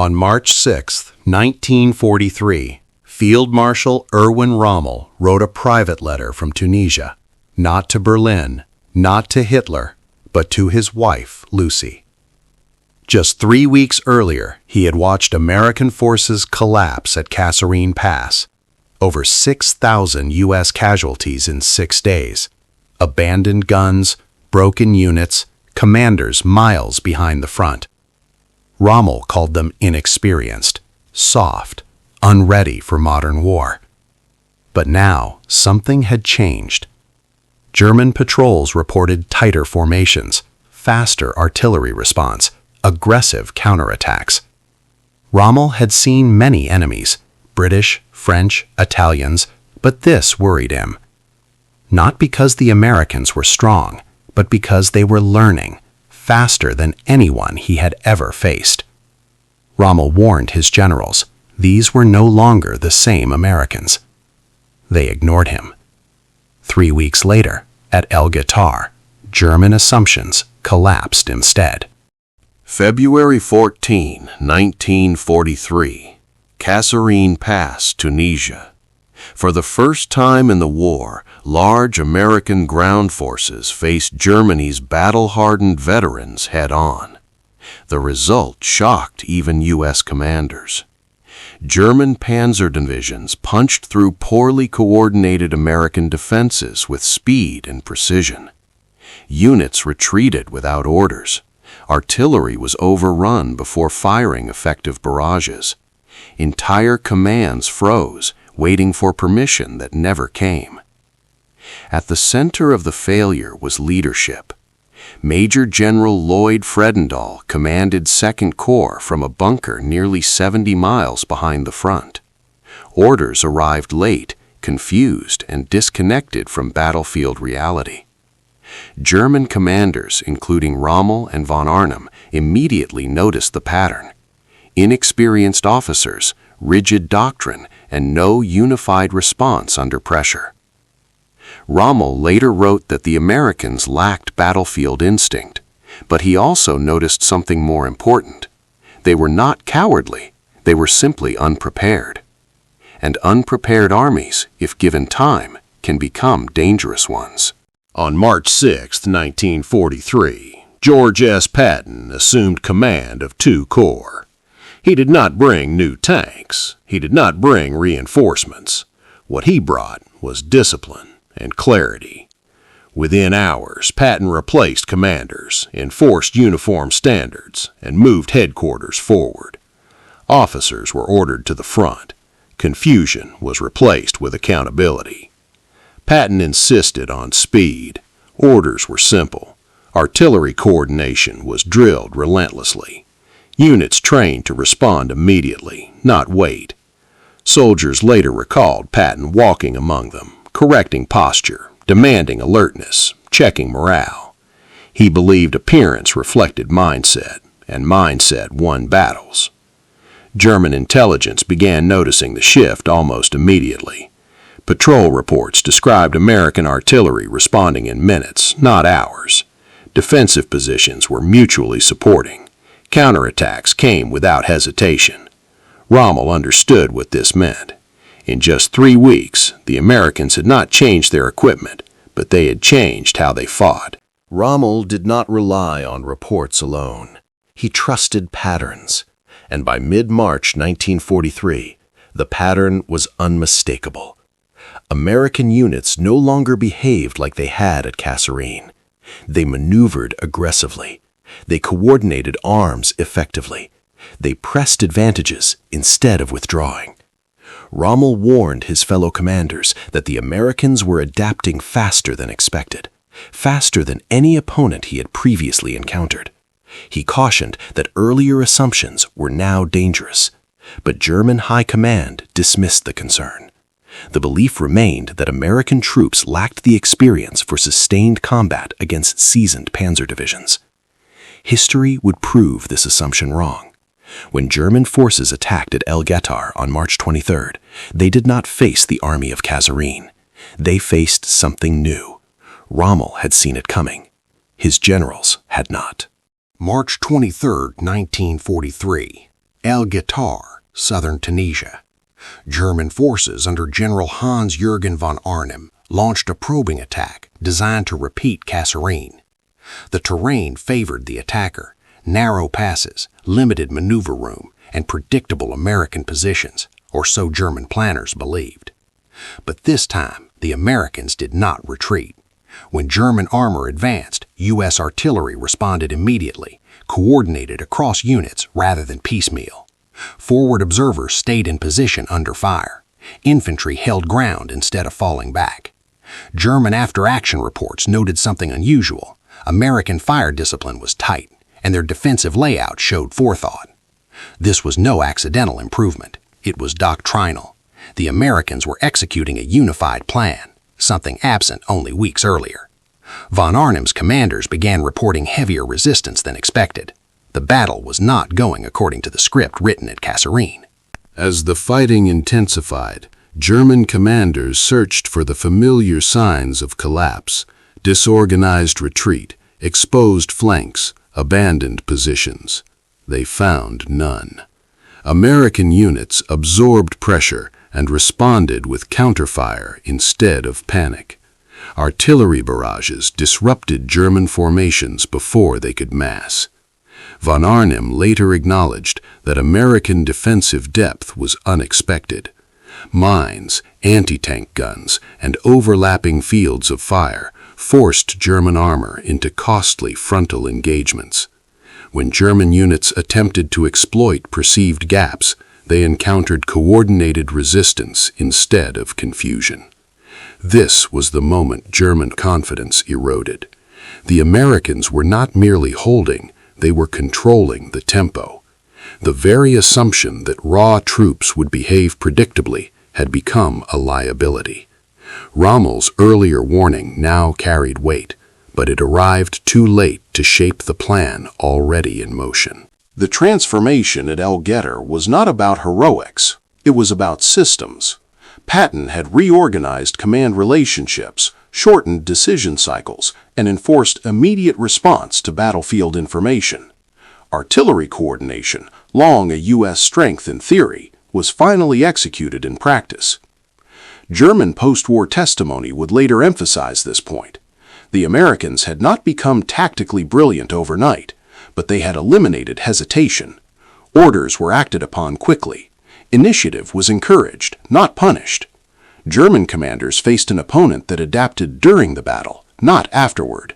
On March 6, 1943, Field Marshal Erwin Rommel wrote a private letter from Tunisia, not to Berlin, not to Hitler, but to his wife, Lucy. Just 3 weeks earlier, he had watched American forces collapse at Kasserine Pass. Over 6,000 U.S. casualties in 6 days. Abandoned guns, broken units, commanders miles behind the front. Rommel called them inexperienced, soft, unready for modern war. But now, something had changed. German patrols reported tighter formations, faster artillery response, aggressive counterattacks. Rommel had seen many enemies, British, French, Italians, but this worried him. Not because the Americans were strong, but because they were learning, faster than anyone he had ever faced. Rommel warned his generals, these were no longer the same Americans. They ignored him. 3 weeks later, at El Guitar, German assumptions collapsed instead. February 14, 1943. Kasserine Pass, Tunisia. For the first time in the war, large American ground forces faced Germany's battle-hardened veterans head-on. The result shocked even U.S. commanders. German panzer divisions punched through poorly coordinated American defenses with speed and precision. Units retreated without orders. Artillery was overrun before firing effective barrages. Entire commands froze, waiting for permission that never came. At the center of the failure was leadership. Major General Lloyd Fredendall commanded 2nd Corps from a bunker nearly 70 miles behind the front. Orders arrived late, confused, and disconnected from battlefield reality. German commanders, including Rommel and von Arnim, immediately noticed the pattern. Inexperienced officers, rigid doctrine, and no unified response under pressure. Rommel later wrote that the Americans lacked battlefield instinct, but he also noticed something more important. They were not cowardly, they were simply unprepared. And unprepared armies, if given time, can become dangerous ones. On March 6, 1943, George S. Patton assumed command of 2 Corps. He did not bring new tanks. He did not bring reinforcements. What he brought was discipline and clarity. Within hours, Patton replaced commanders, enforced uniform standards, and moved headquarters forward. Officers were ordered to the front. Confusion was replaced with accountability. Patton insisted on speed. Orders were simple. Artillery coordination was drilled relentlessly. Units trained to respond immediately, not wait. Soldiers later recalled Patton walking among them, correcting posture, demanding alertness, checking morale. He believed appearance reflected mindset, and mindset won battles. German intelligence began noticing the shift almost immediately. Patrol reports described American artillery responding in minutes, not hours. Defensive positions were mutually supporting. Counterattacks came without hesitation. Rommel understood what this meant. In just 3 weeks, the Americans had not changed their equipment, but they had changed how they fought. Rommel did not rely on reports alone. He trusted patterns. And by mid-March 1943, the pattern was unmistakable. American units no longer behaved like they had at Kasserine. They maneuvered aggressively. They coordinated arms effectively. They pressed advantages instead of withdrawing. Rommel warned his fellow commanders that the Americans were adapting faster than expected, faster than any opponent he had previously encountered. He cautioned that earlier assumptions were now dangerous, but German high command dismissed the concern. The belief remained that American troops lacked the experience for sustained combat against seasoned panzer divisions. History would prove this assumption wrong. When German forces attacked at El Guitar on March 23rd, they did not face the army of Kasserine. They faced something new. Rommel had seen it coming. His generals had not. March 23, 1943. El Guitar, southern Tunisia. German forces under General Hans-Jürgen von Arnim launched a probing attack designed to repeat Kasserine. The terrain favored the attacker: narrow passes, limited maneuver room, and predictable American positions, or so German planners believed. But this time, the Americans did not retreat. When German armor advanced, U.S. artillery responded immediately, coordinated across units rather than piecemeal. Forward observers stayed in position under fire. Infantry held ground instead of falling back. German after-action reports noted something unusual. American fire discipline was tight, and their defensive layout showed forethought. This was no accidental improvement. It was doctrinal. The Americans were executing a unified plan, something absent only weeks earlier. Von Arnim's commanders began reporting heavier resistance than expected. The battle was not going according to the script written at Kasserine. As the fighting intensified, German commanders searched for the familiar signs of collapse: disorganized retreat, exposed flanks, abandoned positions. They found none. American units absorbed pressure and responded with counterfire instead of panic. Artillery barrages disrupted German formations before they could mass. Von Arnim later acknowledged that American defensive depth was unexpected. Mines, anti-tank guns, and overlapping fields of fire forced German armor into costly frontal engagements. When German units attempted to exploit perceived gaps, they encountered coordinated resistance instead of confusion. This was the moment German confidence eroded. The Americans were not merely holding, they were controlling the tempo. The very assumption that raw troops would behave predictably had become a liability. Rommel's earlier warning now carried weight, but it arrived too late to shape the plan already in motion. The transformation at El Guetar was not about heroics. It was about systems. Patton had reorganized command relationships, shortened decision cycles, and enforced immediate response to battlefield information. Artillery coordination, long a U.S. strength in theory, was finally executed in practice. German post-war testimony would later emphasize this point. The Americans had not become tactically brilliant overnight, but they had eliminated hesitation. Orders were acted upon quickly. Initiative was encouraged, not punished. German commanders faced an opponent that adapted during the battle, not afterward.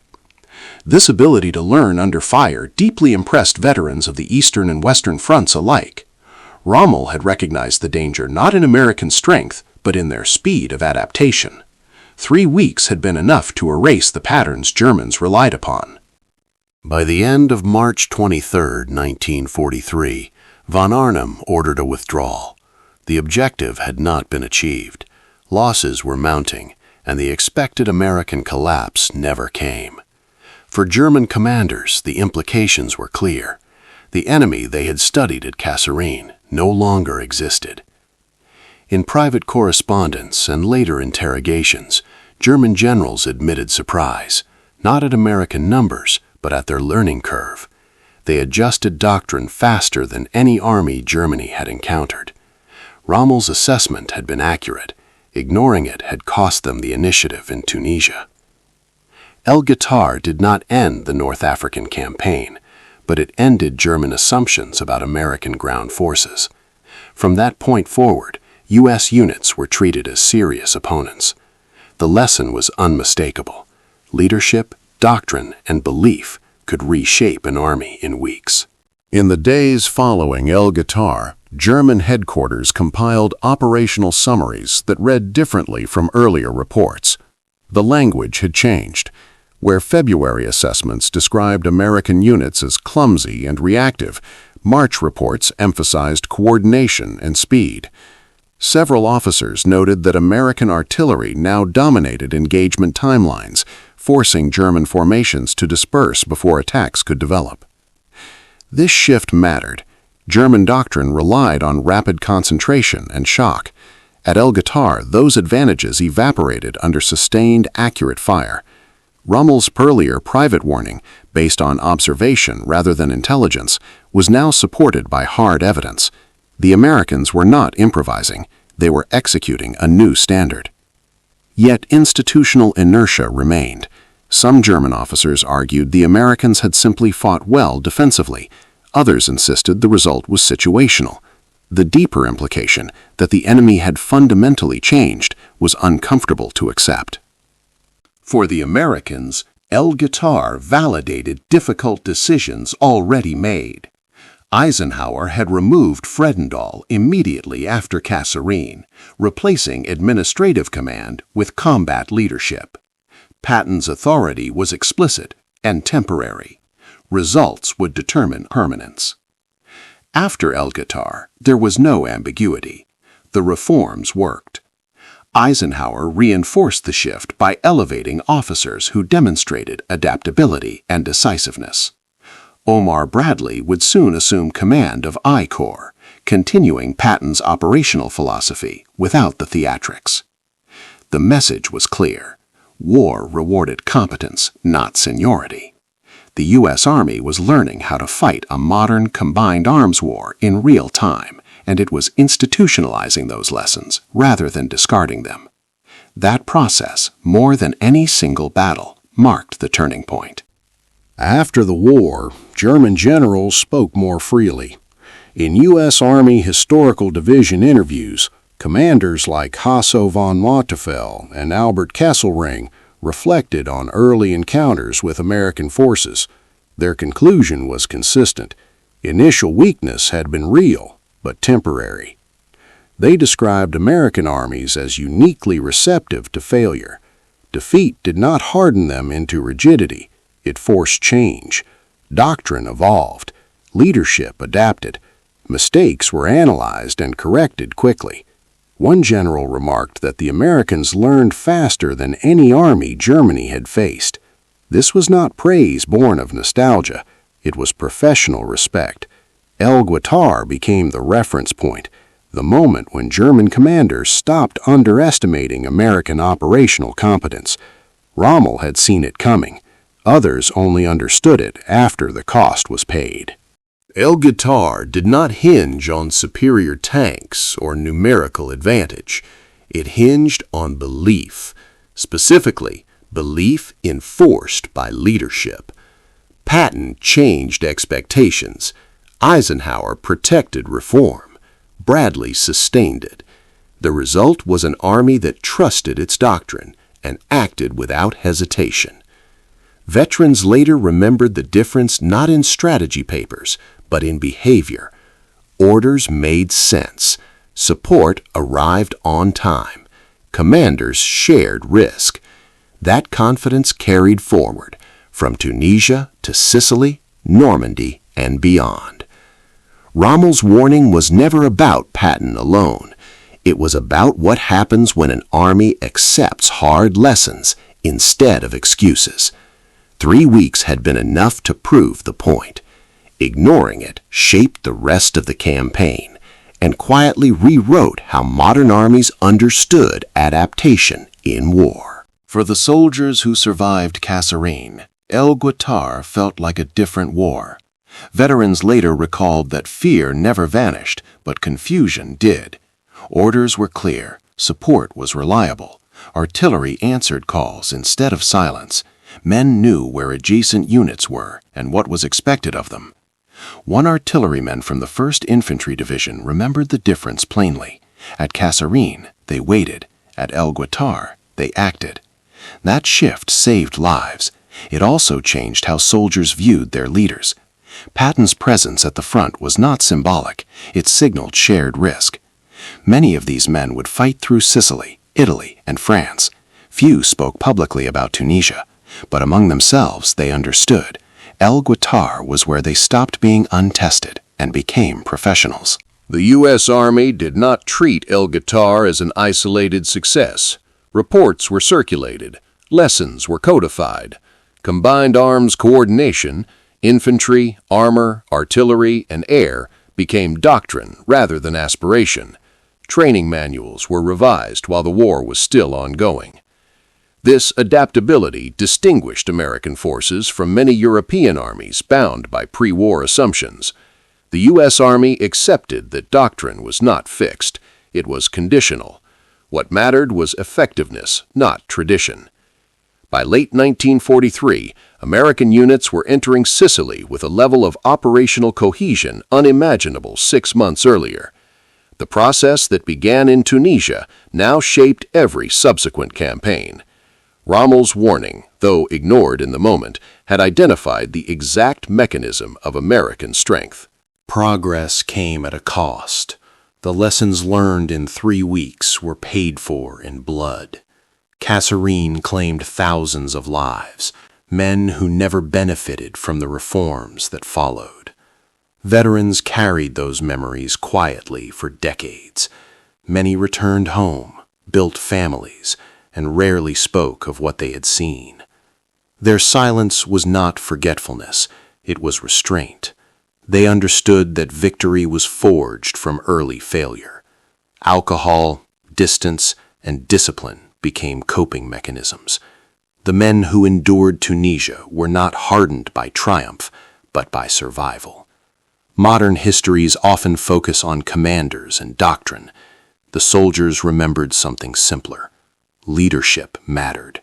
This ability to learn under fire deeply impressed veterans of the Eastern and Western fronts alike. Rommel had recognized the danger not in American strength, but in their speed of adaptation. 3 weeks had been enough to erase the patterns Germans relied upon. By the end of March 23, 1943, von Arnim ordered a withdrawal. The objective had not been achieved. Losses were mounting, and the expected American collapse never came. For German commanders, the implications were clear. The enemy they had studied at Kasserine no longer existed. In private correspondence and later interrogations, German generals admitted surprise, not at American numbers, but at their learning curve. They adjusted doctrine faster than any army Germany had encountered. Rommel's assessment had been accurate. Ignoring it had cost them the initiative in Tunisia. El Guitar did not end the North African campaign, but it ended German assumptions about American ground forces. From that point forward, U.S. units were treated as serious opponents. The lesson was unmistakable. Leadership, doctrine, and belief could reshape an army in weeks. In the days following El Guitar, German headquarters compiled operational summaries that read differently from earlier reports. The language had changed. Where February assessments described American units as clumsy and reactive, March reports emphasized coordination and speed. Several officers noted that American artillery now dominated engagement timelines, forcing German formations to disperse before attacks could develop. This shift mattered. German doctrine relied on rapid concentration and shock. At El Guitar, those advantages evaporated under sustained, accurate fire. Rommel's earlier private warning based on observation rather than intelligence, was now supported by hard evidence. The Americans were not improvising, they were executing a new standard. Yet institutional inertia remained. Some German officers argued the Americans had simply fought well defensively. Others insisted the result was situational. The deeper implication, that the enemy had fundamentally changed, was uncomfortable to accept. For the Americans, El Guitar validated difficult decisions already made. Eisenhower had removed Fredendall immediately after Kasserine, replacing administrative command with combat leadership. Patton's authority was explicit and temporary. Results would determine permanence. After El Guitar, there was no ambiguity. The reforms worked. Eisenhower reinforced the shift by elevating officers who demonstrated adaptability and decisiveness. Omar Bradley would soon assume command of I Corps, continuing Patton's operational philosophy without the theatrics. The message was clear. War rewarded competence, not seniority. The U.S. Army was learning how to fight a modern combined arms war in real time, and it was institutionalizing those lessons rather than discarding them. That process, more than any single battle, marked the turning point. After the war, German generals spoke more freely. In U.S. Army Historical Division interviews, commanders like Hasso von Wattefell and Albert Kesselring reflected on early encounters with American forces. Their conclusion was consistent. Initial weakness had been real, but temporary. They described American armies as uniquely receptive to failure. Defeat did not harden them into rigidity. It forced change. Doctrine evolved. Leadership adapted. Mistakes were analyzed and corrected quickly. One general remarked that the Americans learned faster than any army Germany had faced. This was not praise born of nostalgia. It was professional respect. El Guitar became the reference point, the moment when German commanders stopped underestimating American operational competence. Rommel had seen it coming. Others only understood it after the cost was paid. El Guitar did not hinge on superior tanks or numerical advantage. It hinged on belief, specifically belief enforced by leadership. Patton changed expectations. Eisenhower protected reform. Bradley sustained it. The result was an army that trusted its doctrine and acted without hesitation. Veterans later remembered the difference not in strategy papers, but in behavior. Orders made sense. Support arrived on time. Commanders shared risk. That confidence carried forward, from Tunisia to Sicily, Normandy, and beyond. Rommel's warning was never about Patton alone. It was about what happens when an army accepts hard lessons instead of excuses. 3 weeks had been enough to prove the point. Ignoring it shaped the rest of the campaign and quietly rewrote how modern armies understood adaptation in war. For the soldiers who survived Kasserine, El Guitar felt like a different war. Veterans later recalled that fear never vanished, but confusion did. Orders were clear, support was reliable, artillery answered calls instead of silence. Men knew where adjacent units were and what was expected of them. One artilleryman from the 1st Infantry Division remembered the difference plainly. At Kasserine, they waited. At El Guitar, they acted. That shift saved lives. It also changed how soldiers viewed their leaders. Patton's presence at the front was not symbolic. It signaled shared risk. Many of these men would fight through Sicily, Italy, and France. Few spoke publicly about Tunisia, but among themselves they understood. El Guitar was where they stopped being untested and became professionals. The U.S. Army did not treat El Guitar as an isolated success. Reports were circulated. Lessons were codified. Combined arms coordination, infantry, armor, artillery, and air became doctrine rather than aspiration. Training manuals were revised while the war was still ongoing. This adaptability distinguished American forces from many European armies bound by pre-war assumptions. The U.S. Army accepted that doctrine was not fixed, it was conditional. What mattered was effectiveness, not tradition. By late 1943, American units were entering Sicily with a level of operational cohesion unimaginable 6 months earlier. The process that began in Tunisia now shaped every subsequent campaign. Rommel's warning, though ignored in the moment, had identified the exact mechanism of American strength. Progress came at a cost. The lessons learned in 3 weeks were paid for in blood. Kasserine claimed thousands of lives, men who never benefited from the reforms that followed. Veterans carried those memories quietly for decades. Many returned home, built families, and rarely spoke of what they had seen. Their silence was not forgetfulness, it was restraint. They understood that victory was forged from early failure. Alcohol, distance, and discipline became coping mechanisms. The men who endured Tunisia were not hardened by triumph, but by survival. Modern histories often focus on commanders and doctrine. The soldiers remembered something simpler. Leadership mattered,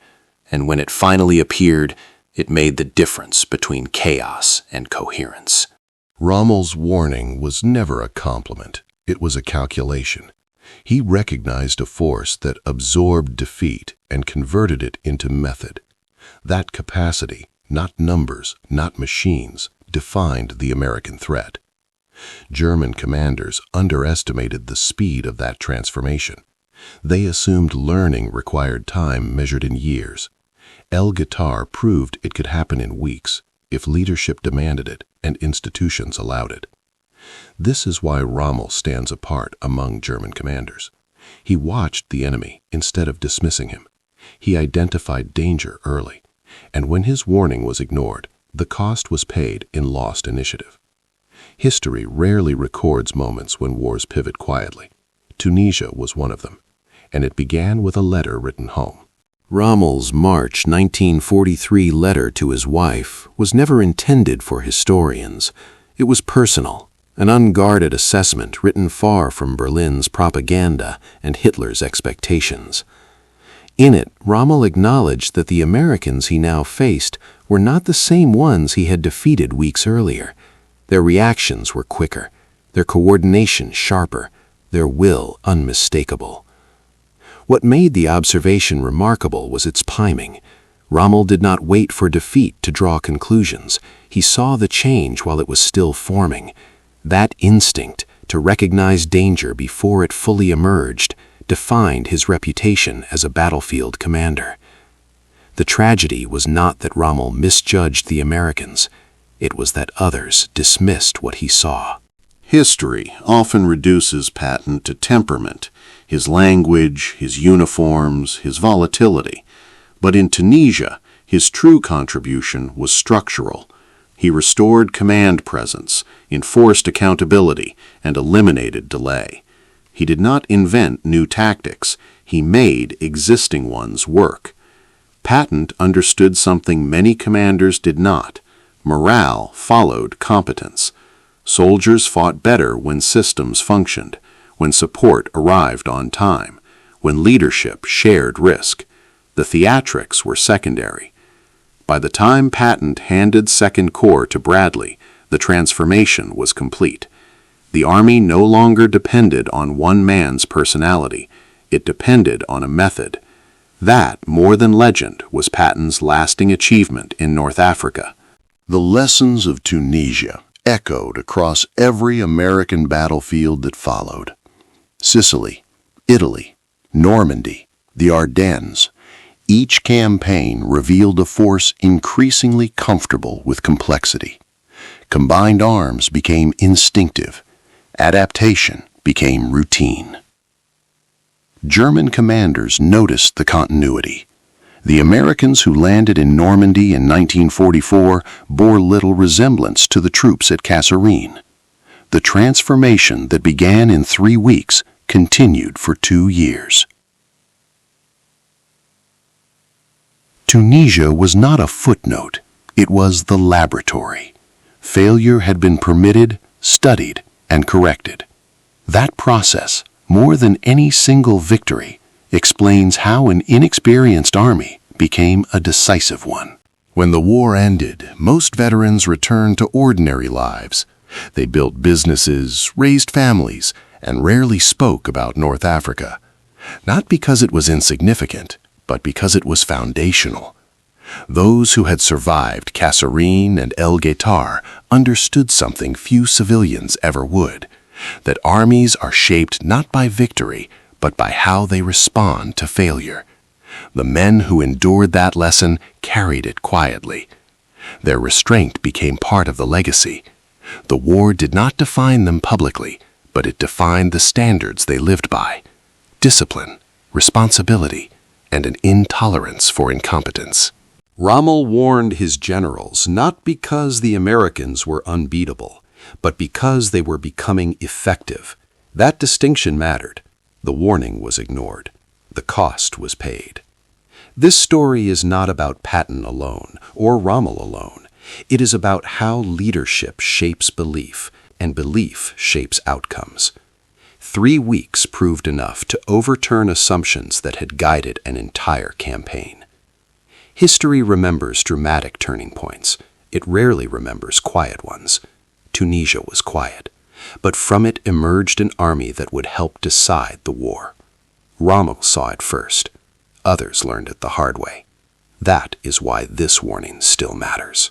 and when it finally appeared, it made the difference between chaos and coherence. Rommel's warning was never a compliment, it was a calculation. He recognized a force that absorbed defeat and converted it into method. That capacity, not numbers, not machines, defined the American threat. German commanders underestimated the speed of that transformation. They assumed learning required time measured in years. El Guitar proved it could happen in weeks if leadership demanded it and institutions allowed it. This is why Rommel stands apart among German commanders. He watched the enemy instead of dismissing him. He identified danger early, and when his warning was ignored, the cost was paid in lost initiative. History rarely records moments when wars pivot quietly. Tunisia was one of them, and it began with a letter written home. Rommel's March 1943 letter to his wife was never intended for historians. It was personal, an unguarded assessment written far from Berlin's propaganda and Hitler's expectations. In it, Rommel acknowledged that the Americans he now faced were not the same ones he had defeated weeks earlier. Their reactions were quicker, their coordination sharper, their will unmistakable. What made the observation remarkable was its timing. Rommel did not wait for defeat to draw conclusions. He saw the change while it was still forming. That instinct to recognize danger before it fully emerged defined his reputation as a battlefield commander. The tragedy was not that Rommel misjudged the Americans. It was that others dismissed what he saw. History often reduces Patton to temperament, his language, his uniforms, his volatility. But in Tunisia, his true contribution was structural. He restored command presence, enforced accountability, and eliminated delay. He did not invent new tactics. He made existing ones work. Patton understood something many commanders did not. Morale followed competence. Soldiers fought better when systems functioned, when support arrived on time, when leadership shared risk. The theatrics were secondary. By the time Patton handed Second Corps to Bradley, the transformation was complete. The Army no longer depended on one man's personality. It depended on a method. That, more than legend, was Patton's lasting achievement in North Africa. The lessons of Tunisia echoed across every American battlefield that followed. Sicily, Italy, Normandy, the Ardennes. Each campaign revealed a force increasingly comfortable with complexity. Combined arms became instinctive. Adaptation became routine. German commanders noticed the continuity. The Americans who landed in Normandy in 1944 bore little resemblance to the troops at Kasserine. The transformation that began in 3 weeks continued for 2 years. Tunisia was not a footnote. It was the laboratory. Failure had been permitted, studied, and corrected. That process, more than any single victory, explains how an inexperienced army became a decisive one. When the war ended, most veterans returned to ordinary lives. They built businesses, raised families, and rarely spoke about North Africa. Not because it was insignificant, but because it was foundational. Those who had survived Kasserine and El Guetar understood something few civilians ever would, that armies are shaped not by victory, but by how they respond to failure. The men who endured that lesson carried it quietly. Their restraint became part of the legacy. The war did not define them publicly, but it defined the standards they lived by: discipline, responsibility, and an intolerance for incompetence. Rommel warned his generals not because the Americans were unbeatable, but because they were becoming effective. That distinction mattered. The warning was ignored. The cost was paid. This story is not about Patton alone or Rommel alone. It is about how leadership shapes belief and belief shapes outcomes. 3 weeks proved enough to overturn assumptions that had guided an entire campaign. History remembers dramatic turning points. It rarely remembers quiet ones. Tunisia was quiet, but from it emerged an army that would help decide the war. Rommel saw it first. Others learned it the hard way. That is why this warning still matters.